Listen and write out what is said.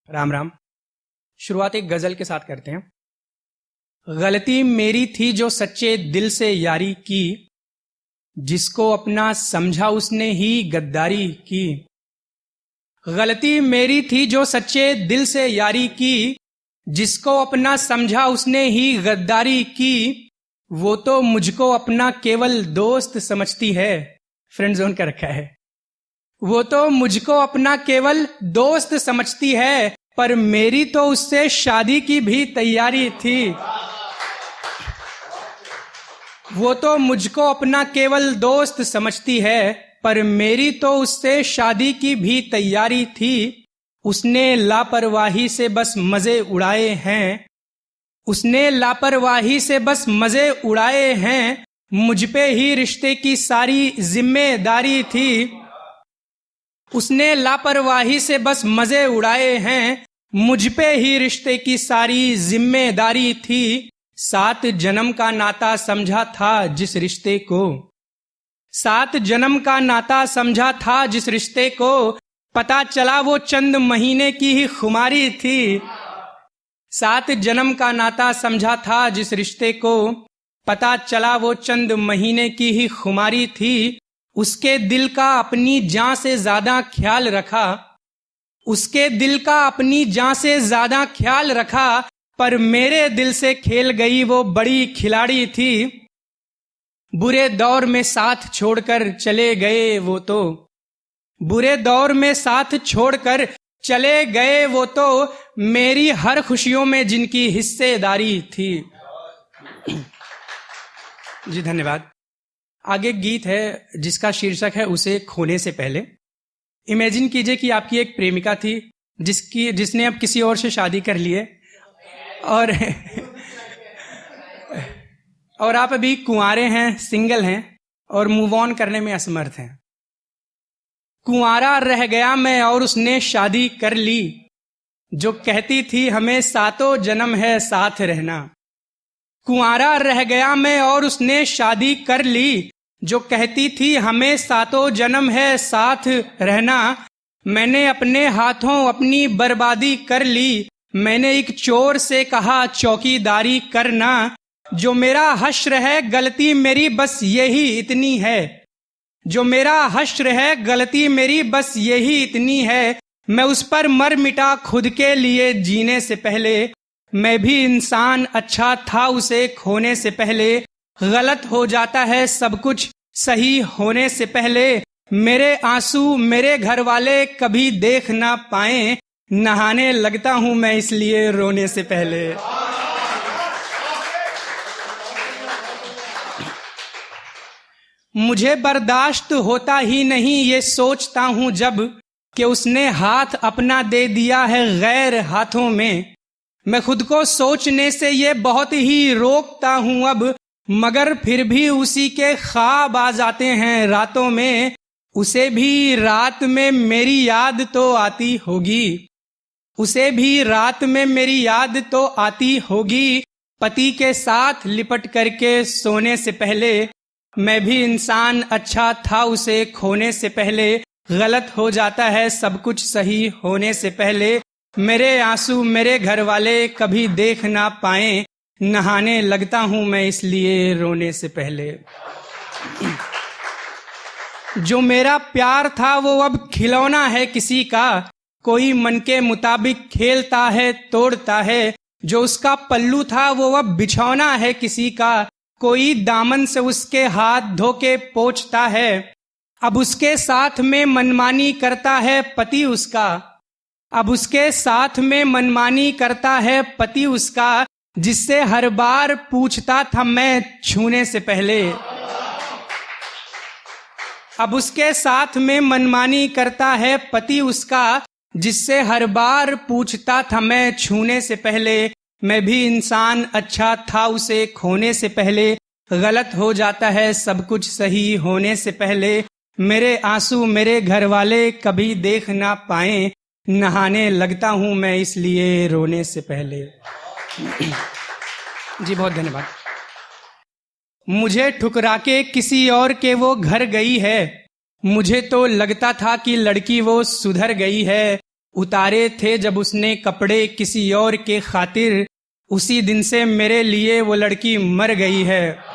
राम राम। शुरुआत एक गजल के साथ करते हैं। गलती मेरी थी जो सच्चे दिल से यारी की, जिसको अपना समझा उसने ही गद्दारी की। गलती मेरी थी जो सच्चे दिल से यारी की, जिसको अपना समझा उसने ही गद्दारी की। वो तो मुझको अपना केवल दोस्त समझती है। फ्रेंड जोन का रखा है। वो तो मुझको अपना केवल दोस्त समझती है, पर मेरी तो उससे शादी की भी तैयारी थी। वो तो मुझको अपना केवल दोस्त समझती है, पर मेरी तो उससे शादी की भी तैयारी थी। उसने लापरवाही से बस मजे उड़ाए हैं। उसने लापरवाही से बस मजे उड़ाए हैं। मुझ पे ही रिश्ते की सारी जिम्मेदारी थी। उसने लापरवाही से बस मजे उड़ाए हैं। मुझ पे ही रिश्ते की सारी जिम्मेदारी थी। 7 जन्म का नाता समझा था जिस रिश्ते को। 7 जन्म का नाता समझा था जिस रिश्ते को। पता चला वो चंद महीने की ही खुमारी थी। 7 जन्म का नाता समझा था जिस रिश्ते को। पता चला वो चंद महीने की ही खुमारी थी। उसके दिल का अपनी जान से ज्यादा ख्याल रखा। उसके दिल का अपनी जान से ज्यादा ख्याल रखा, पर मेरे दिल से खेल गई वो बड़ी खिलाड़ी थी। बुरे दौर में साथ छोड़कर चले गए वो तो। बुरे दौर में साथ छोड़कर चले गए वो तो, मेरी हर खुशियों में जिनकी हिस्सेदारी थी। जी धन्यवाद। आगे गीत है जिसका शीर्षक है उसे खोने से पहले। इमेजिन कीजिए कि आपकी एक प्रेमिका थी जिसने अब किसी और से शादी कर ली है, और आप अभी कुंवारे हैं, सिंगल हैं और मूव ऑन करने में असमर्थ हैं। कुंवारा रह गया मैं और उसने शादी कर ली, जो कहती थी हमें सातों जन्म है साथ रहना। कुंवारा रह गया मैं और उसने शादी कर ली, जो कहती थी हमें सातों जन्म है साथ रहना। मैंने अपने हाथों अपनी बर्बादी कर ली। मैंने एक चोर से कहा चौकीदारी करना। जो मेरा हश्र है गलती मेरी बस यही इतनी है। जो मेरा हश्र है गलती मेरी बस यही इतनी है। मैं उस पर मर मिटा खुद के लिए जीने से पहले। मैं भी इंसान अच्छा था उसे खोने से पहले। गलत हो जाता है सब कुछ सही होने से पहले। मेरे आंसू मेरे घर वाले कभी देख ना पाए। नहाने लगता हूं मैं इसलिए रोने से पहले। मुझे बर्दाश्त होता ही नहीं ये सोचता हूं जब, कि उसने हाथ अपना दे दिया है गैर हाथों में। मैं खुद को सोचने से ये बहुत ही रोकता हूं अब, मगर फिर भी उसी के ख्वाब आ जाते हैं रातों में। उसे भी रात में मेरी याद तो आती होगी। उसे भी रात में मेरी याद तो आती होगी। पति के साथ लिपट करके सोने से पहले। मैं भी इंसान अच्छा था उसे खोने से पहले। गलत हो जाता है सब कुछ सही होने से पहले। मेरे आंसू मेरे घर वाले कभी देख ना पाए। नहाने लगता हूं मैं इसलिए रोने से पहले। जो मेरा प्यार था वो अब खिलौना है किसी का। कोई मन के मुताबिक खेलता है तोड़ता है। जो उसका पल्लू था वो अब बिछौना है किसी का। कोई दामन से उसके हाथ धो के पोंछता है। अब उसके साथ में मनमानी करता है पति उसका। अब उसके साथ में मनमानी करता है पति उसका, जिससे हर बार पूछता था मैं छूने से पहले। अब उसके साथ में मनमानी करता है पति उसका, जिससे हर बार पूछता था मैं छूने से पहले। मैं भी इंसान अच्छा था उसे खोने से पहले। गलत हो जाता है सब कुछ सही होने से पहले। मेरे आंसू मेरे घर वाले कभी देख ना पाए। नहाने लगता हूं मैं इसलिए रोने से पहले। जी बहुत धन्यवाद। मुझे ठुकरा के किसी और के वो घर गई है। मुझे तो लगता था कि लड़की वो सुधर गई है। उतारे थे जब उसने कपड़े किसी और के खातिर, उसी दिन से मेरे लिए वो लड़की मर गई है।